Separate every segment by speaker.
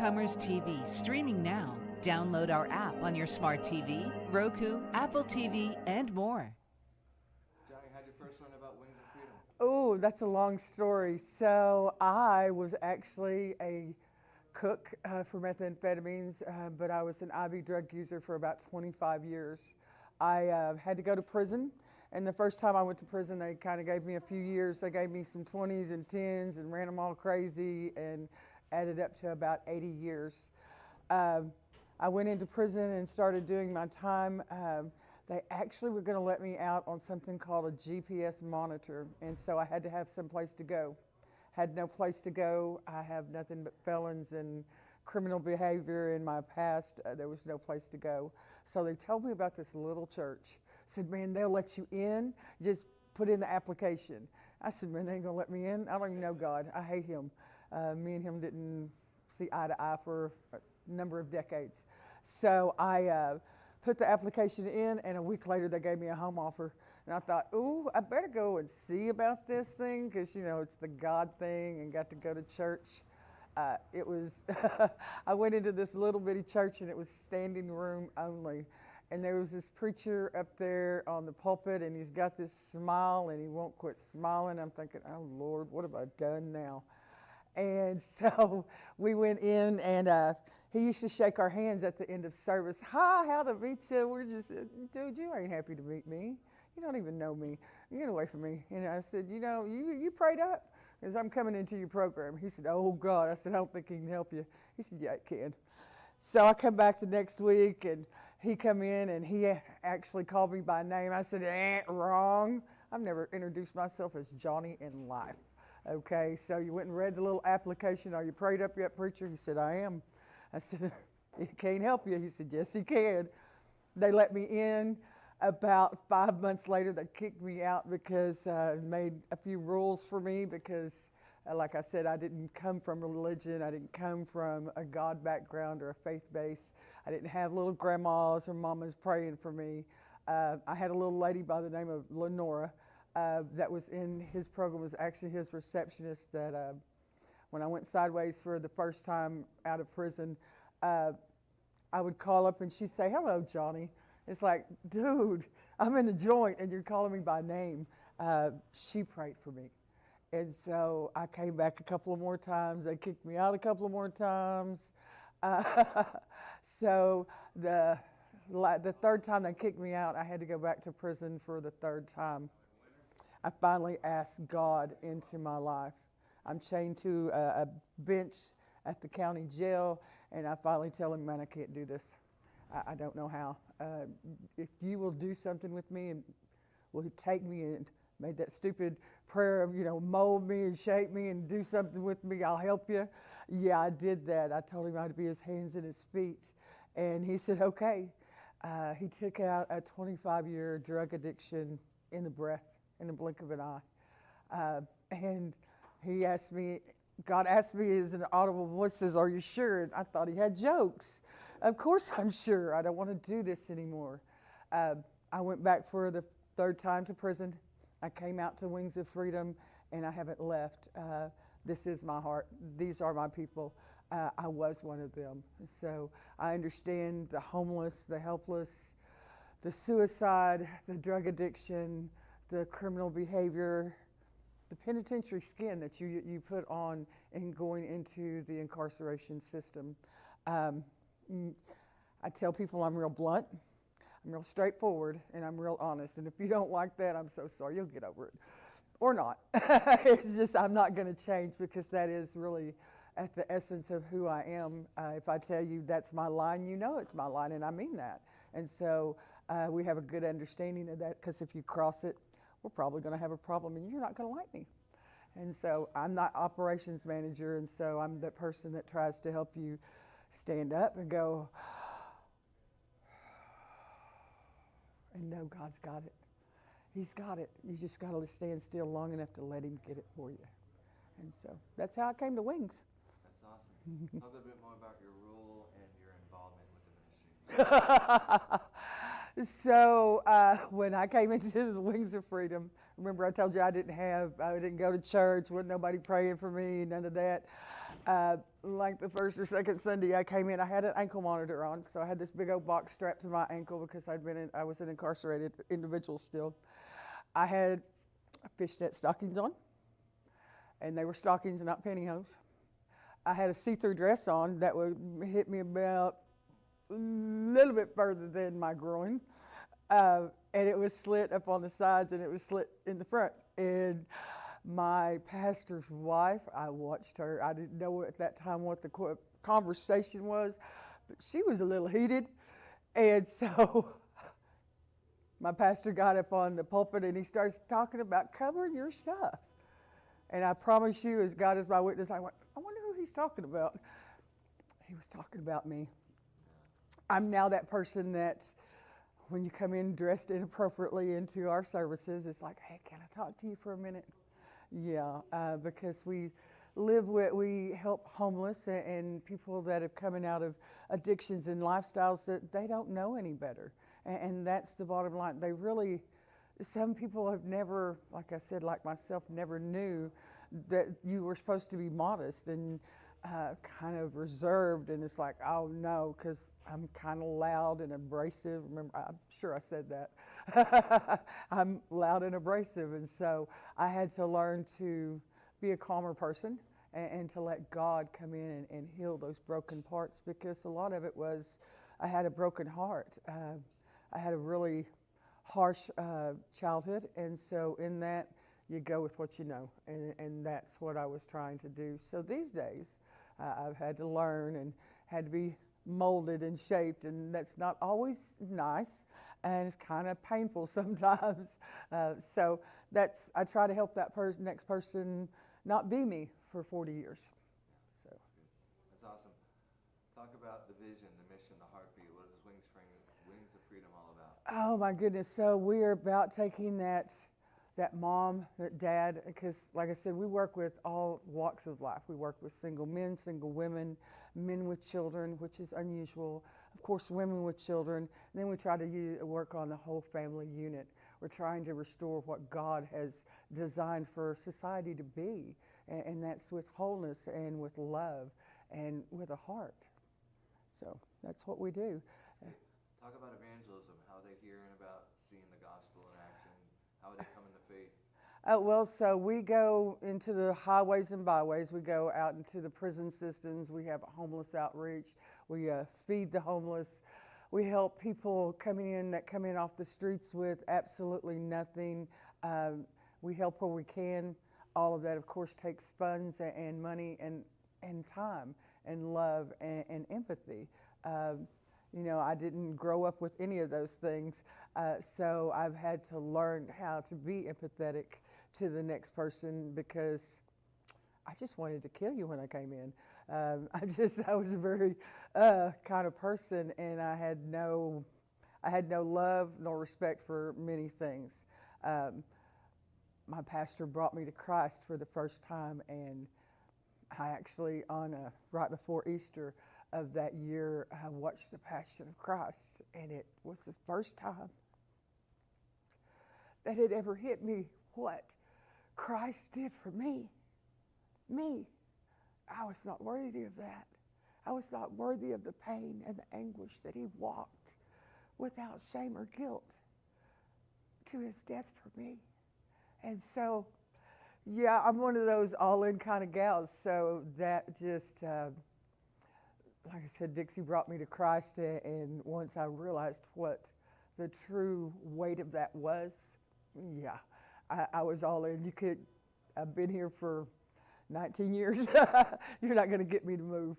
Speaker 1: Overcomers TV, streaming now. Download our app on your smart TV, Roku, Apple TV, and more.
Speaker 2: Johnny, how did you first learn about Wings of Freedom?
Speaker 3: Oh, that's a long story. So I was actually a cook for methamphetamines, but I was an IV drug user for about 25 years. I had to go to prison, and the first time I went to prison, they kind of gave me a few years. They gave me some 20s and 10s and ran them all crazy and added up to about 80 years. I went into prison and started doing my time. They actually were going to let me out on something called a GPS monitor, and so I had to have some place to go. Had no place to go. I have nothing but felons and criminal behavior in my past. There was no place to go. So they told me about this little church. Said, man, they'll let you in. Just put in the application. I said, man, they ain't gonna let me in. I don't even know God. I hate him. Me and him didn't see eye to eye for a number of decades. So I put the application in, and a week later they gave me a home offer. And I thought, ooh, I better go and see about this thing, because you know it's the God thing, and got to go to church. It was, I went into this little bitty church, and it was standing room only. And there was this preacher up there on the pulpit, and he's got this smile, and he won't quit smiling. I'm thinking, oh Lord, what have I done now? And so we went in, and he used to shake our hands at the end of service. Hi, how to meet you? We're just, dude, you ain't happy to meet me. You don't even know me. Get away from me. And I said, you know, you prayed up? Because I'm coming into your program. He said, oh God. I said, I don't think he can help you. He said, yeah, it can. So I come back the next week, and he come in, and he actually called me by name. I said, wrong. I've never introduced myself as Johnny in life. Okay, so you went and read the little application. Are you prayed up yet, preacher? He said, I am. I said, he can't help you. He said, yes, he can. They let me in. About 5 months later, they kicked me out because made a few rules for me because, like I said, I didn't come from religion. I didn't come from a God background or a faith base. I didn't have little grandmas or mamas praying for me. I had a little lady by the name of Lenora that was in his program, was actually his receptionist that when I went sideways for the first time out of prison, I would call up and she'd say, hello, Johnny. It's like, dude, I'm in the joint and you're calling me by name. She prayed for me. And so I came back a couple of more times. They kicked me out a couple of more times. So the third time they kicked me out, I had to go back to prison for the third time. I finally asked God into my life. I'm chained to a bench at the county jail, and I finally tell him, man, I can't do this. I don't know how. If you will do something with me and will take me and made that stupid prayer of, you know, mold me and shape me and do something with me, I'll help you. Yeah, I did that. I told him I'd be his hands and his feet. And he said, okay. He took out a 25-year drug addiction in the breath, in the blink of an eye. And he asked me, God asked me as an audible voice, says, are you sure? And I thought he had jokes. Of course I'm sure. I don't want to do this anymore. I went back for the third time to prison. I came out to Wings of Freedom, and I haven't left. This is my heart. These are my people. I was one of them. So I understand the homeless, the helpless, the suicide, the drug addiction, the criminal behavior, the penitentiary skin that you put on in going into the incarceration system. I tell people I'm real blunt, I'm real straightforward, and I'm real honest. And if you don't like that, I'm so sorry. You'll get over it. Or not. It's just I'm not going to change, because that is really at the essence of who I am. If I tell you that's my line, you know it's my line, and I mean that. And so we have a good understanding of that, because if you cross it, we're probably going to have a problem, and you're not going to like me. And so I'm not operations manager, and so I'm the person that tries to help you stand up and go, and know God's got it. He's got it. You just got to stand still long enough to let him get it for you. And so that's how I came to Wings.
Speaker 2: That's awesome. Talk a little bit more about your role and your involvement with the ministry.
Speaker 3: So when I came into the Wings of Freedom, remember I told you I didn't go to church, wasn't nobody praying for me, none of that. Like the first or second Sunday I came in, I had an ankle monitor on, so I had this big old box strapped to my ankle because I was an incarcerated individual still. I had fishnet stockings on, and they were stockings and not pantyhose. I had a see-through dress on that would hit me about a little bit further than my groin, and it was slit up on the sides and it was slit in the front. And my pastor's wife, I watched her. I didn't know at that time what the conversation was, but she was a little heated. And so my pastor got up on the pulpit and he starts talking about covering your stuff. And I promise you, as God is my witness, I went, I wonder who he's talking about. He was talking about me. I'm now that person that when you come in dressed inappropriately into our services, it's like, hey, can I talk to you for a minute? Yeah, because we help homeless and people that have coming out of addictions and lifestyles that they don't know any better. And that's the bottom line. Some people have never, like I said, like myself, never knew that you were supposed to be modest and kind of reserved. And it's like, oh no, because I'm kind of loud and abrasive. Remember, I'm sure I said that. I'm loud and abrasive. And so I had to learn to be a calmer person and to let God come in and heal those broken parts, because a lot of it was I had a broken heart. I had a really harsh childhood, and so in that you go with what you know, and that's what I was trying to do. So these days I've had to learn and had to be molded and shaped, and that's not always nice, and it's kind of painful sometimes. So I try to help that next person not be me for 40 years. So
Speaker 2: that's awesome. Talk about the vision, the mission, the heartbeat. What is Wings of Freedom all about?
Speaker 3: Oh my goodness! So we are about taking that mom, that dad, because like I said, we work with all walks of life. We work with single men, single women, men with children, which is unusual. Of course, women with children. And then we try to work on the whole family unit. We're trying to restore what God has designed for society to be, and that's with wholeness and with love and with a heart. So that's what we do.
Speaker 2: Talk about evangelism, how they hearing about seeing the gospel in action, how they come into faith.
Speaker 3: Well, so we go into the highways and byways. We go out into the prison systems. We have a homeless outreach. We feed the homeless. We help people come in off the streets with absolutely nothing. We help where we can. All of that, of course, takes funds and money and time and love and empathy. I didn't grow up with any of those things, so I've had to learn how to be empathetic to the next person, because I just wanted to kill you when I came in. I was a very kind of person, and I had no love nor respect for many things. My pastor brought me to Christ for the first time, and I actually, right before Easter of that year, I watched the Passion of Christ, and it was the first time that it ever hit me what Christ did for me. Me. I was not worthy of that. I was not worthy of the pain and the anguish that he walked without shame or guilt to his death for me. And so, yeah, I'm one of those all-in kind of gals. So that just, like I said, Dixie brought me to Christ, and once I realized what the true weight of that was, yeah, I was all in. I've been here for 19 years. You're not going to get me to move.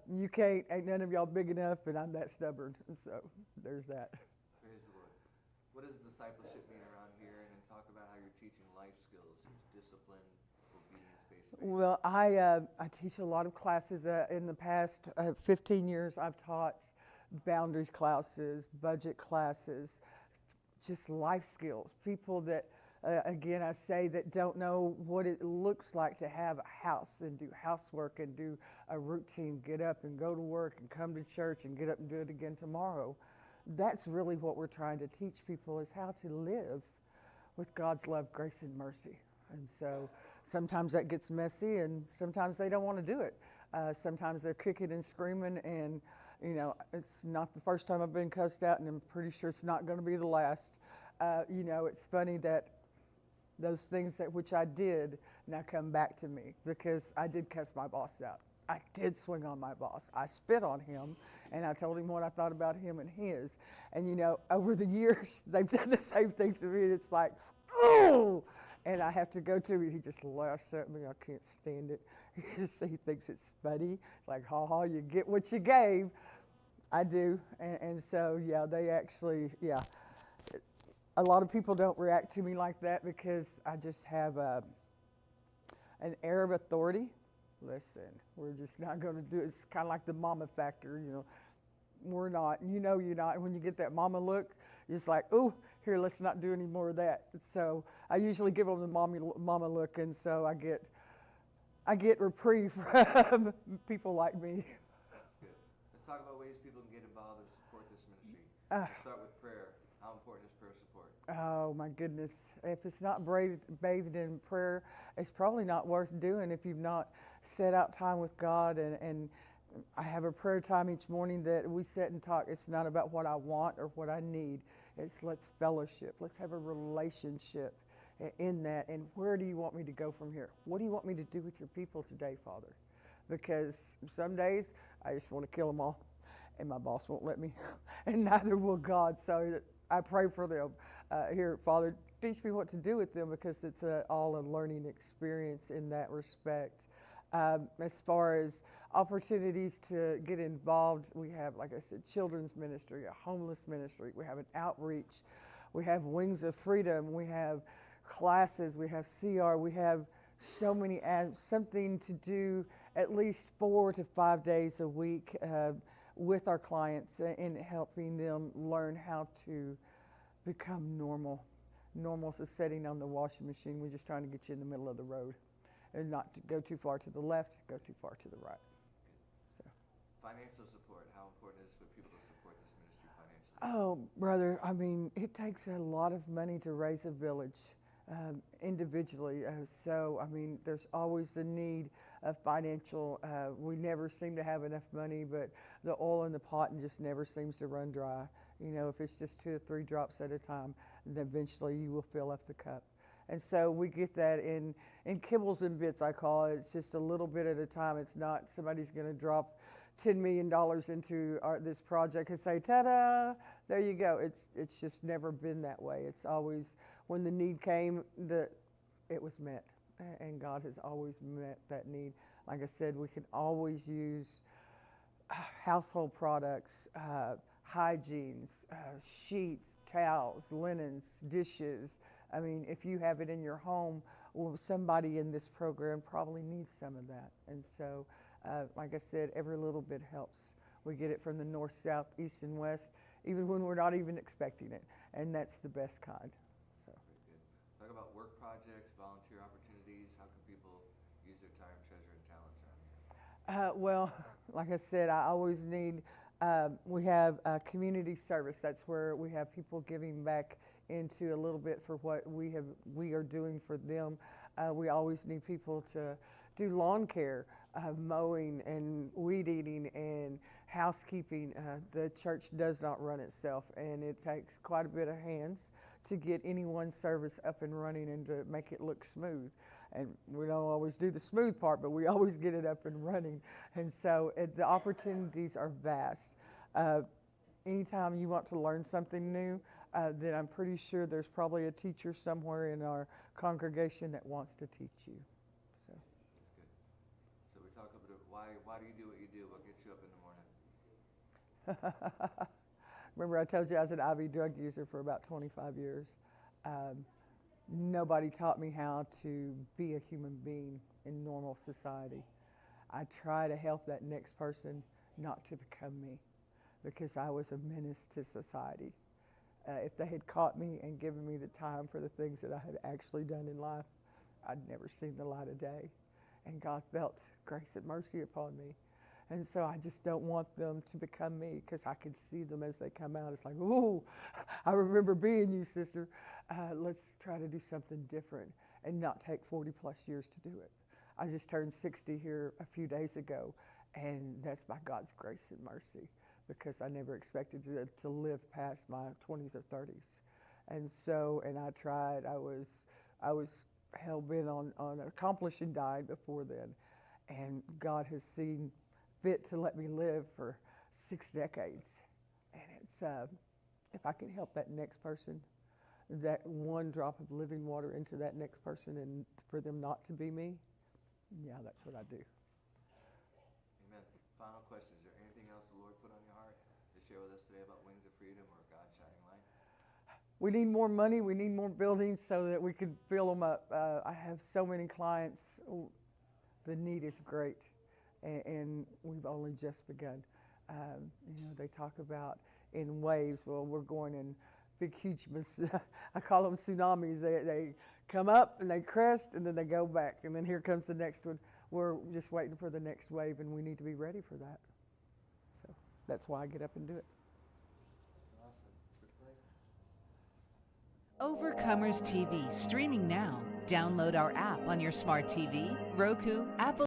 Speaker 3: You can't. Ain't none of y'all big enough, and I'm that stubborn. And so there's that.
Speaker 2: Praise the Lord. What does discipleship mean around here? And then talk about how you're teaching life skills, discipline, obedience, basically.
Speaker 3: Well, I teach a lot of classes. In the past 15 years, I've taught boundaries classes, budget classes, just life skills. People that, again, I say that don't know what it looks like to have a house and do housework and do a routine, get up and go to work and come to church and get up and do it again tomorrow. That's really what we're trying to teach people, is how to live with God's love, grace, and mercy. And so sometimes that gets messy, and sometimes they don't want to do it. Sometimes they're kicking and screaming, and you know, it's not the first time I've been cussed out, and I'm pretty sure it's not going to be the last. You know, it's funny that those things that which I did now come back to me, because I did cuss my boss out. I did swing on my boss. I spit on him, and I told him what I thought about him and his. And you know, over the years, they've done the same things to me, and it's like, oh! And I have to go to him. He just laughs at me. I can't stand it. He thinks it's funny. It's like, ha ha, you get what you gave. I do. And so, yeah, they actually, yeah. A lot of people don't react to me like that because I just have an air of authority. Listen, we're just not going to do it. It's kind of like the mama factor, you know. We're not, you know you're not. And when you get that mama look, you're just like, oh, here, let's not do any more of that. So I usually give them the mama look, and so I get reprieve from people like me.
Speaker 2: That's good. Let's talk about ways people can get involved and support this ministry. Let's start with prayer. How important is prayer support?
Speaker 3: Oh my goodness. If it's not bathed in prayer, it's probably not worth doing if you've not set out time with God. And I have a prayer time each morning that we sit and talk. It's not about what I want or what I need. It's let's fellowship. Let's have a relationship in that. And where do you want me to go from here? What do you want me to do with your people today, Father? Because some days I just want to kill them all, and my boss won't let me, and neither will God. So I pray for them. Here, Father, teach me what to do with them, because it's all a learning experience in that respect. As far as opportunities to get involved, we have, like I said, children's ministry, a homeless ministry, we have an outreach, we have Wings of Freedom, we have classes, we have CR, we have so many, something to do at least 4 to 5 days a week with our clients in helping them learn how to become normal. Normal's a setting on the washing machine. We're just trying to get you in the middle of the road and not to go too far to the left, go too far to the right. So,
Speaker 2: financial support. How important is it for people to support this ministry financially?
Speaker 3: Oh, brother, I mean, it takes a lot of money to raise a village individually. So, I mean, there's always the need of financial. We never seem to have enough money, but the oil in the pot just never seems to run dry. You know, if it's just 2 or 3 drops at a time, then eventually you will fill up the cup. And so we get that in kibbles and bits, I call it. It's just a little bit at a time. It's not somebody's going to drop $10 million into this project and say, ta-da, there you go. It's just never been that way. It's always, when the need came, it was met. And God has always met that need. Like I said, we can always use household products, hygienes, sheets, towels, linens, dishes. I mean, if you have it in your home, well, somebody in this program probably needs some of that. And so, like I said, every little bit helps. We get it from the north, south, east, and west, even when we're not even expecting it. And that's the best kind. So.
Speaker 2: Very good. Talk about work projects, volunteer opportunities. How can people use their time, treasure, and talents around here?
Speaker 3: Well, like I said, I always need, we have community service. That's where we have people giving back into a little bit for what we are doing for them. We always need people to do lawn care, mowing and weed eating and housekeeping. The church does not run itself, and it takes quite a bit of hands to get any one service up and running and to make it look smooth. And we don't always do the smooth part, but we always get it up and running. And so the opportunities are vast. Anytime you want to learn something new, then I'm pretty sure there's probably a teacher somewhere in our congregation that wants to teach you. So.
Speaker 2: That's good. So we talk a bit of why do you do what you do? What gets you up in the morning?
Speaker 3: Remember I told you I was an IV drug user for about 25 years. Nobody taught me how to be a human being in normal society. I try to help that next person not to become me, because I was a menace to society. If they had caught me and given me the time for the things that I had actually done in life, I'd never seen the light of day. And God felt grace and mercy upon me. And so I just don't want them to become me, because I can see them as they come out. It's like, ooh, I remember being you, sister. Let's try to do something different. and not take 40 plus years to do it. I just turned 60 here a few days ago, and that's by God's grace and mercy, because I never expected to live past my 20s or 30s. And so, and I tried, I was hell-bent on accomplishing dying before then, and God has seen fit to let me live for 6 decades. And it's, if I can help that next person, that one drop of living water into that next person, and for them not to be me, yeah, that's what I do.
Speaker 2: Amen. Final question, is there anything else the Lord put on your heart to share with us today about Wings of Freedom or God's Shining Light?
Speaker 3: We need more money, we need more buildings so that we can fill them up. I have so many clients, the need is great, and we've only just begun. You know, they talk about in waves. Well, we're going in big, huge, I call them tsunamis. They come up and they crest and then they go back, and then here comes the next one. We're just waiting for the next wave, and we need to be ready for that. So that's why I get up and do it.
Speaker 1: Overcomers TV, streaming now. Download our app on your smart TV, Roku, Apple